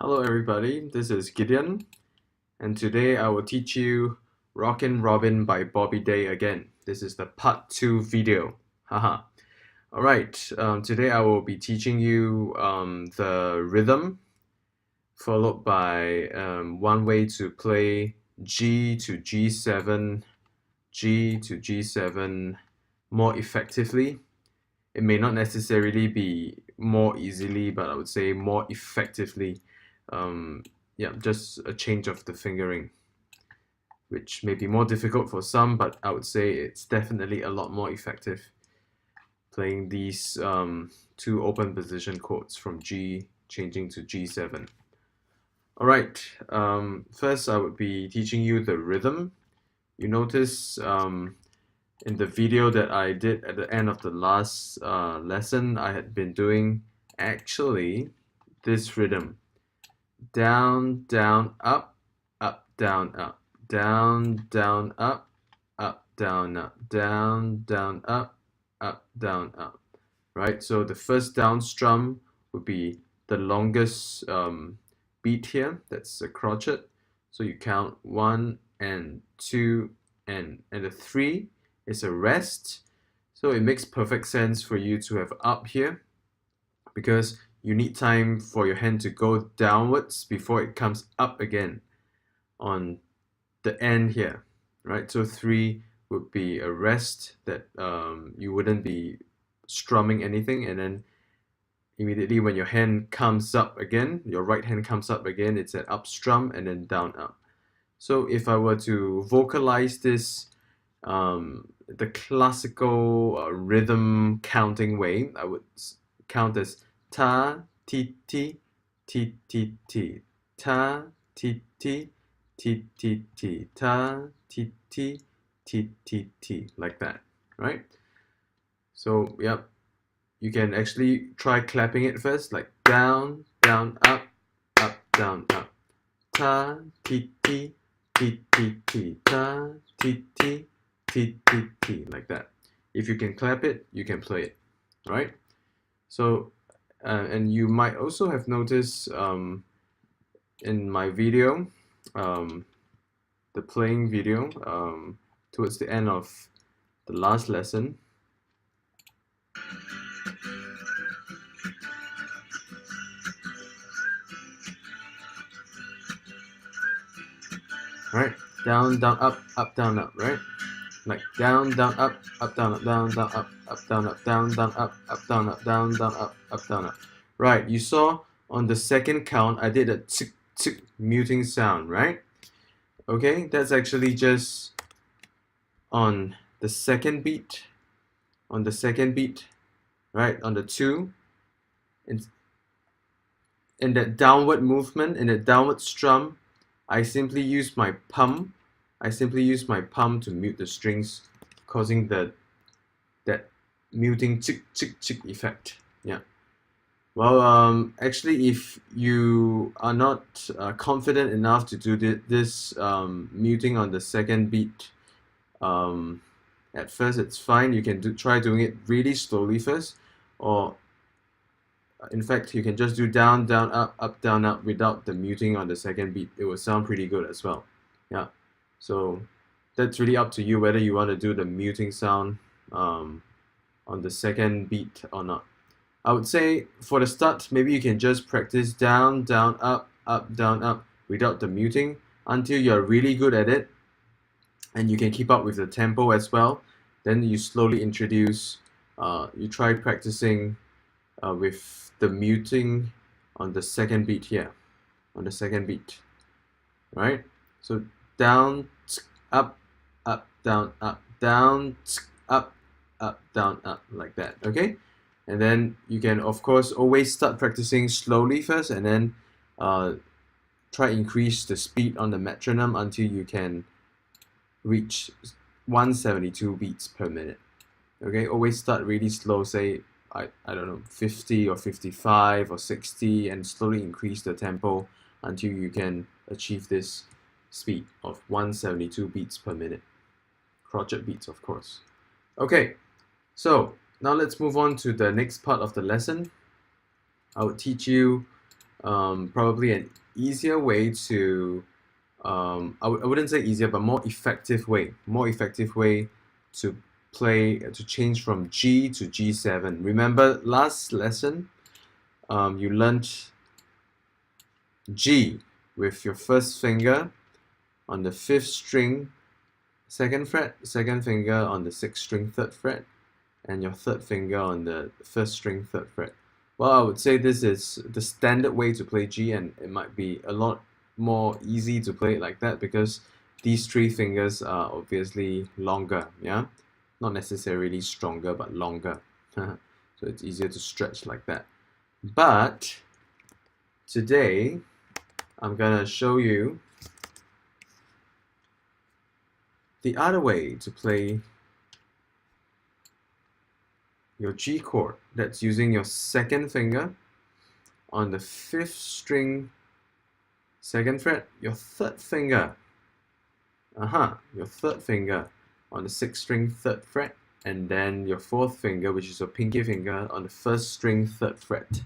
Hello everybody, this is Gideon, and today I will teach you Rockin' Robin by Bobby Day again. This is the part 2 video. Haha. Alright, today I will be teaching you the rhythm, followed by one way to play G to G7, G to G7 more effectively. It may not necessarily be more easily, but I would say more effectively. Um, yeah, just a change of the fingering, which may be more difficult for some, but I would say it's definitely a lot more effective playing these two open position chords from G changing to G7. All right, first I would be teaching you the rhythm. You notice in the video that I did at the end of the last lesson, I had been doing actually this rhythm. Down, down, up, down, up, down, down, up, down, up, down, down, up, down, up. Right? So the first down strum would be the longest beat here. That's a crotchet. So you count 1 and 2 and the 3 is a rest. So it makes perfect sense for you to have up here because you need time for your hand to go downwards before it comes up again on the end here, right? So 3 would be a rest that you wouldn't be strumming anything, and then immediately when your hand comes up again, your right hand comes up again, it's an up strum and then down up. So if I were to vocalize this the classical rhythm counting way, I would count as ta ti ti ti ti ti ta ti ti ti ti ti ta ti ti ti ti ti, like that, right? So yep, you can actually try clapping it first, like down, down, up, down, up. Ta ti ti ti ti ti ta ti ti ti ti ti, like that. If you can clap it, you can play it, right? So, and you might also have noticed in my video, the playing video, towards the end of the last lesson, right? Down, down, up, down, up, right? Like down, down, up, down, up, down, down, up, down, up, down, down, up, down, up, down, down, up, down, up. Right, you saw on the second count, I did a tick, tick muting sound, right? Okay, that's actually just on the second beat, right? On the 2, in that downward movement, in that downward strum, I simply use my palm. To mute the strings, causing that muting chick chick chick effect. Yeah. Well, actually, if you are not confident enough to do this muting on the second beat, at first it's fine. You can try doing it really slowly first, or in fact, you can just do down, down, up, down, up without the muting on the second beat. It will sound pretty good as well. Yeah. So that's really up to you whether you want to do the muting sound on the second beat or not. I would say for the start, maybe you can just practice down, down, up, down, up without the muting until you're really good at it and you can keep up with the tempo as well. Then you slowly introduce, you try practicing with the muting on the second beat here, right? So down, up, down, down, up, down, up, like that, okay? And then you can, of course, always start practicing slowly first and then try increase the speed on the metronome until you can reach 172 beats per minute. Okay, always start really slow, say, I don't know, 50 or 55 or 60, and slowly increase the tempo until you can achieve this speed of 172 beats per minute. Crotchet beats, of course. Okay, so now let's move on to the next part of the lesson. I will teach you probably an easier way to I wouldn't say easier, but more effective way to to change from G to G7. Remember last lesson, you learned G with your first finger on the 5th string, 2nd fret, second finger on the 6th string, 3rd fret, and your 3rd finger on the 1st string, 3rd fret. Well, I would say this is the standard way to play G, and it might be a lot more easy to play it like that because these 3 fingers are obviously longer, yeah? Not necessarily stronger, but longer. So it's easier to stretch like that. But today, I'm gonna show you the other way to play your G chord. That's using your 2nd finger on the 5th string, 2nd fret, your 3rd finger, your 3rd finger on the 6th string, 3rd fret, and then your 4th finger, which is your pinky finger, on the 1st string, 3rd fret.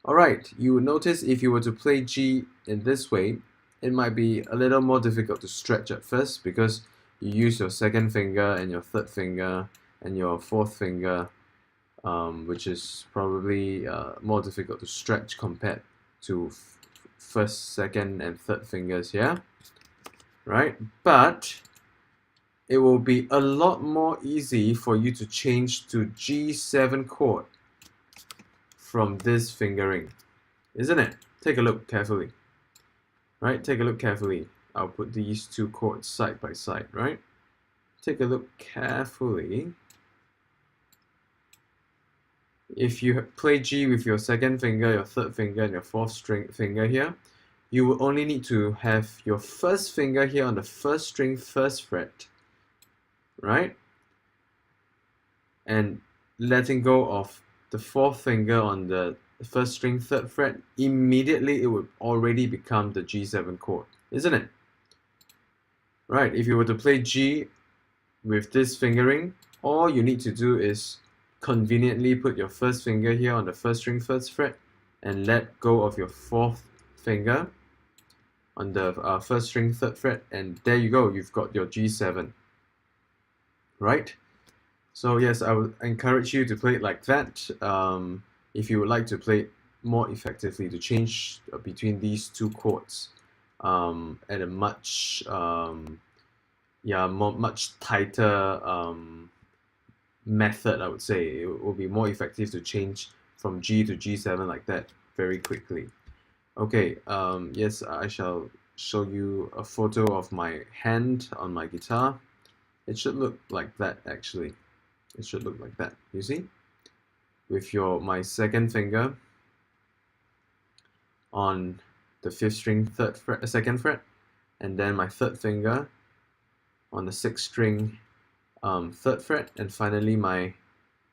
Alright, you will notice if you were to play G in this way, it might be a little more difficult to stretch at first because you use your 2nd finger and your 3rd finger and your 4th finger, which is probably more difficult to stretch compared to 1st, 2nd, and 3rd fingers, yeah? Right? But it will be a lot more easy for you to change to G7 chord from this fingering, isn't it? Take a look carefully. Right? Take a look carefully. I'll put these 2 chords side by side, right? Take a look carefully. If you play G with your 2nd finger, your 3rd finger, and your 4th string finger here, you will only need to have your 1st finger here on the 1st string, 1st fret, right? And letting go of the 4th finger on the 1st string, 3rd fret, immediately it would already become the G7 chord, isn't it? Right, if you were to play G with this fingering, all you need to do is conveniently put your 1st finger here on the 1st string, 1st fret, and let go of your 4th finger on the 1st string, 3rd fret, and there you go, you've got your G7, right? So yes, I would encourage you to play it like that. If you would like to play it more effectively, to change between these 2 chords at a much much tighter method, I would say. It will be more effective to change from G to G7 like that very quickly. Okay, yes, I shall show you a photo of my hand on my guitar. It should look like that actually. It should look like that, you see? With my 2nd finger on the 5th string, 3rd fret, 2nd fret, and then my 3rd finger on the 6th string, 3rd fret, and finally my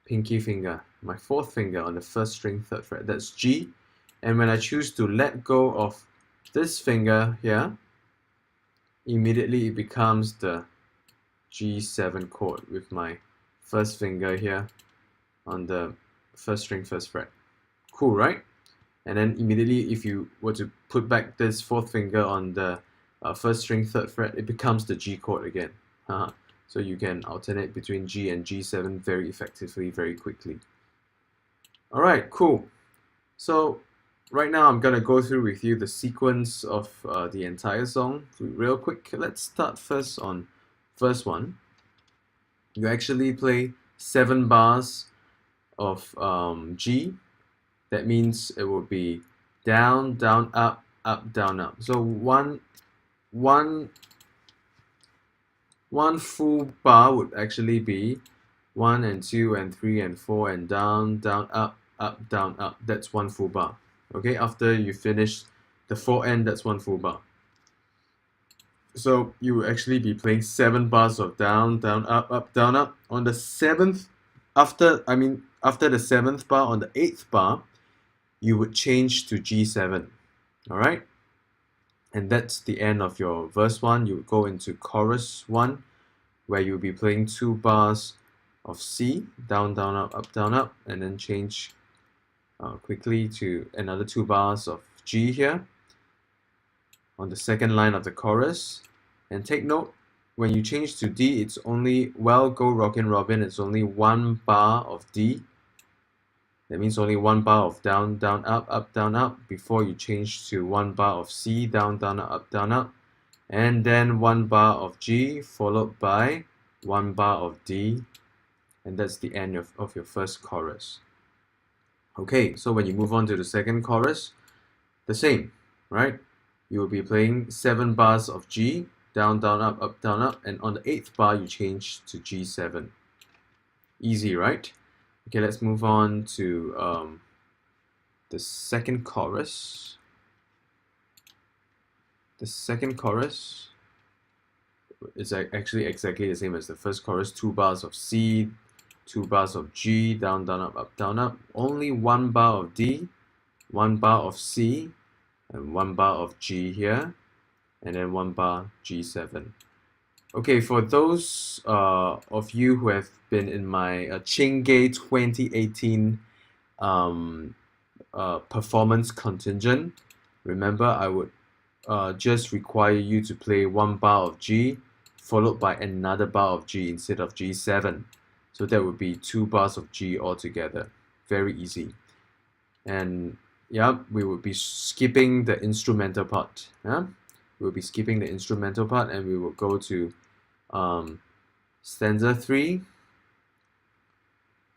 pinky finger, my 4th finger on the 1st string, 3rd fret. That's G. And when I choose to let go of this finger here, immediately it becomes the G7 chord with my 1st finger here on the 1st string, 1st fret. Cool, right? And then immediately if you were to put back this 4th finger on the 1st string, 3rd fret, it becomes the G chord again. So you can alternate between G and G7 very effectively, very quickly. Alright, cool. So right now I'm gonna go through with you the sequence of the entire song real quick. Let's start first on verse 1. You actually play 7 bars of G. That means it will be down, down, up, up, down, up. So one full bar would actually be 1 and 2 and 3 and 4 and down, down, up, up, down, up. That's one full bar. Okay, after you finish the 4 that's one full bar. So you will actually be playing 7 bars of down, down, up, down, up. On the 7th, after the 7th bar, on the 8th bar, you would change to G7. Alright? And that's the end of your verse 1. You would go into chorus 1, where you'll be playing 2 bars of C, down, down, up, and then change quickly to another 2 bars of G here on the second line of the chorus. And take note, when you change to D, it's only, well, go Rockin' Robin, it's only one bar of D. That means only one bar of down, down, up, down, up, before you change to one bar of C, down, down, up, down, up, and then one bar of G, followed by one bar of D, and that's the end of your first chorus. Okay, so when you move on to the second chorus, the same, right? You will be playing 7 bars of G, down, down, up, down, up, and on the 8th bar you change to G7. Easy, right? Okay, let's move on to the second chorus. The second chorus is actually exactly the same as the first chorus. 2 bars of C, 2 bars of G, down, down, up, down, up. Only 1 bar of D, 1 bar of C, and 1 bar of G here, and then 1 bar G7. Okay, for those of you who have been in my Chingay 2018 performance contingent, remember I would just require you to play 1 bar of G followed by another bar of G instead of G7. So that would be 2 bars of G altogether. Very easy. And yeah, we will be skipping the instrumental part. Yeah? We'll be skipping the instrumental part and we will go to stanza 3,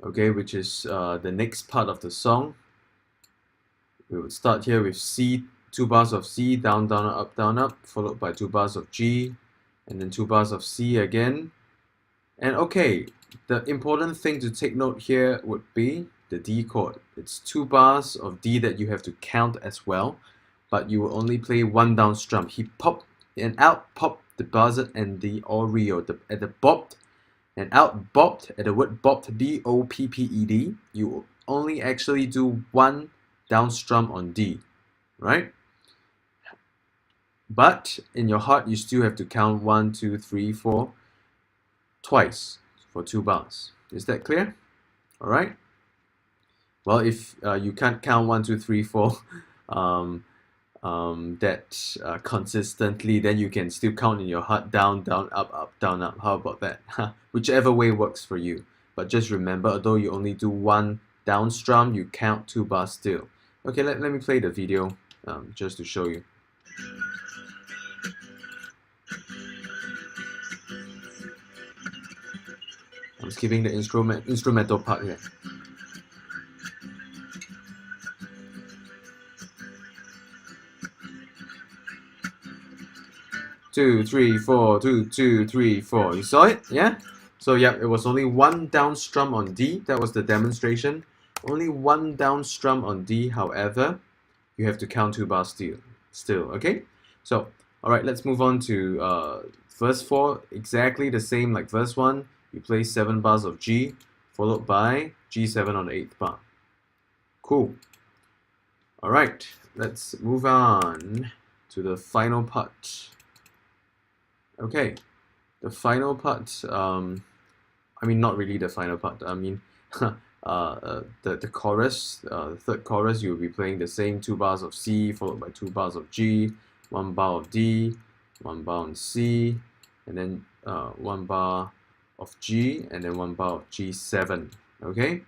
okay, which is the next part of the song. We will start here with C, 2 bars of C, down, down, up, followed by 2 bars of G, and then 2 bars of C again. And okay, the important thing to take note here would be the D chord. It's 2 bars of D that you have to count as well, but you will only play 1 down strum. He popped and out popped the buzzard and the Oreo at the bopped and out bopped at the word bopped, B-O-P-P-E-D. You will only actually do 1 down strum on D, right? But in your heart, you still have to count 1, 2, 3, 4 twice for 2 bars. Is that clear? All right. Well, if you can't count 1, 2, 3, 4 consistently, then you can still count in your heart down, down, up, down, up. How about that? Whichever way works for you. But just remember, although you only do 1 down strum, you count 2 bars still. Okay, let me play the video just to show you. I'm skipping the instrumental part here. Two, three, four, 2, 2, 3, 4. You saw it? Yeah? So yeah, it was only 1 down strum on D. That was the demonstration. Only 1 down strum on D. However, you have to count 2 bars still. Okay? So, alright, let's move on to verse 4. Exactly the same like verse 1. You play 7 bars of G, followed by G7 on the 8th bar. Cool. Alright, let's move on to the final part. Okay, the final part, I mean, not really the final part, I mean, the chorus, the third chorus, you'll be playing the same 2 bars of C, followed by 2 bars of G, 1 bar of D, 1 bar on C, and then 1 bar of G, and then 1 bar of G7, okay?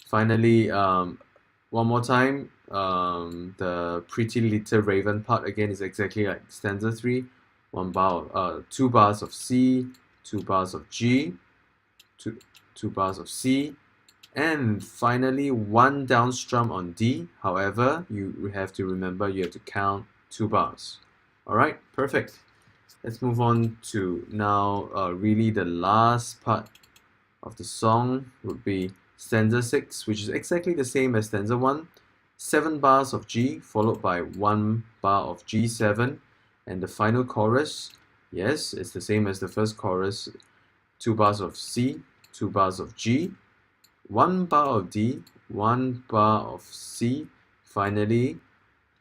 Finally, one more time, the Pretty Little Raven part again is exactly like stanza 3. 1 bar, 2 bars of C, 2 bars of G, 2 bars of C, and finally 1 down strum on D. However, you have to remember you have to count 2 bars. Alright, perfect. Let's move on to now really the last part of the song would be stanza 6, which is exactly the same as stanza 1. 7 bars of G followed by 1 bar of G7. And the final chorus, yes, it's the same as the first chorus. 2 bars of C, 2 bars of G, 1 bar of D, 1 bar of C, finally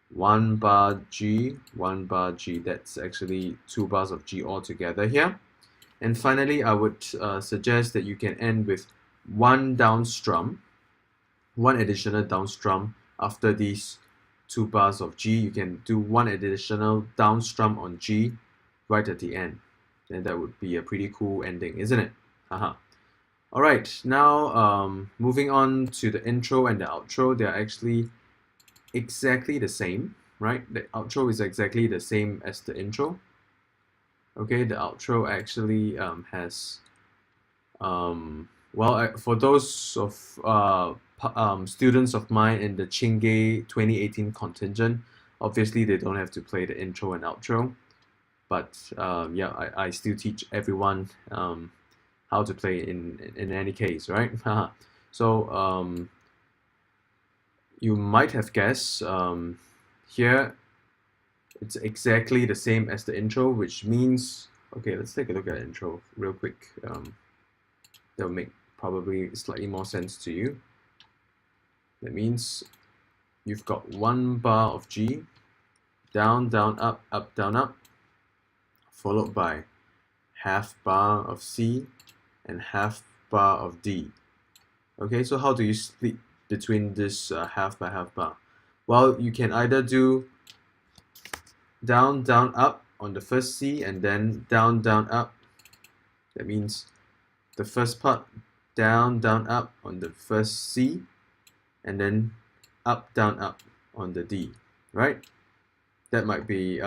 1 bar G, 1 bar G. That's actually 2 bars of G altogether here. And finally, I would suggest that you can end with 1 down strum, 1 additional down strum after these 2 bars of G, you can do one additional down strum on G right at the end. Then that would be a pretty cool ending, isn't it? Haha. Alright, now moving on to the intro and the outro. They're actually exactly the same, right? The outro is exactly the same as the intro. Okay, the outro actually has for those of students of mine in the Chingay 2018 contingent, obviously they don't have to play the intro and outro, but yeah, I still teach everyone how to play in any case, right? So you might have guessed here it's exactly the same as the intro, which means, okay, let's take a look at the intro real quick. That will make probably slightly more sense to you. That means you've got 1 bar of G, down, down, up, down, up, followed by half bar of C and half bar of D. Okay, so how do you split between this half by half bar? Well, you can either do down, down, up on the first C and then down, down, up. That means the first part down, down, up on the first C and then up, down, up on the D, right? That might be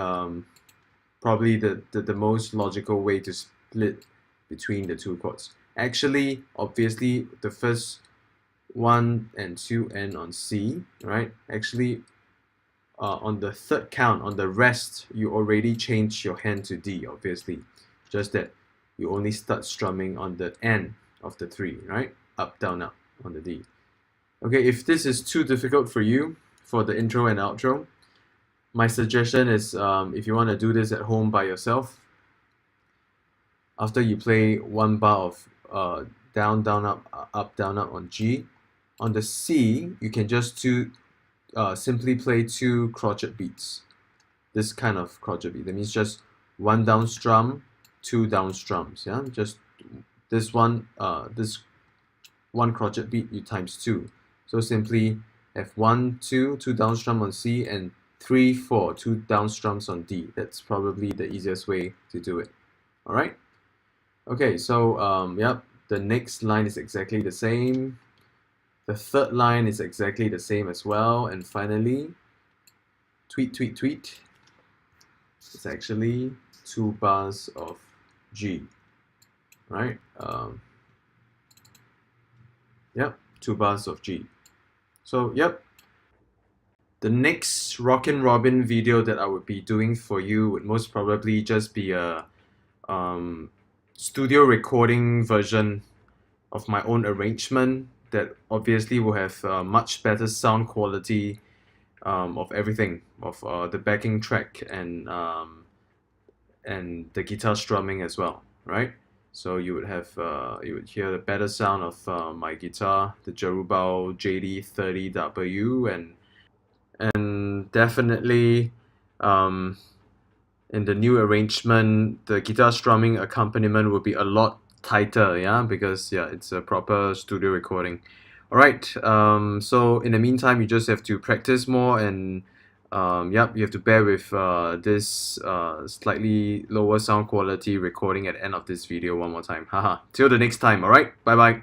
probably the most logical way to split between the two chords. Actually, obviously, the first 1 and 2 end on C, right? Actually, on the third count, on the rest, you already changed your hand to D, obviously. Just that you only start strumming on the end of the 3, right? Up, down, up on the D. Okay, if this is too difficult for you for the intro and outro, my suggestion is if you want to do this at home by yourself, after you play 1 bar of down, down, up, down, up on G, on the C, you can just simply play 2 crochet beats. This kind of crochet beat. That means just 1 down strum, 2 down strums. Yeah, just this one crochet beat you times 2. So simply have 1, 2 down strum on C, and 3, 4, 2 down strums on D. That's probably the easiest way to do it. All right. Okay, so yep, the next line is exactly the same. The third line is exactly the same as well. And finally, tweet, tweet, tweet. It's actually 2 bars of G, right? Yep, 2 bars of G. So, yep. The next Rockin' Robin video that I would be doing for you would most probably just be a studio recording version of my own arrangement that obviously will have much better sound quality of everything, of the backing track and the guitar strumming as well, right? So you would have you would hear the better sound of my guitar, the Jerubbaal JD30W, and definitely in the new arrangement, the guitar strumming accompaniment will be a lot tighter, yeah, because yeah, it's a proper studio recording. All right, so in the meantime, you just have to practice more, and yep, you have to bear with this slightly lower sound quality recording at the end of this video one more time. Haha. Till the next time. All right, bye bye.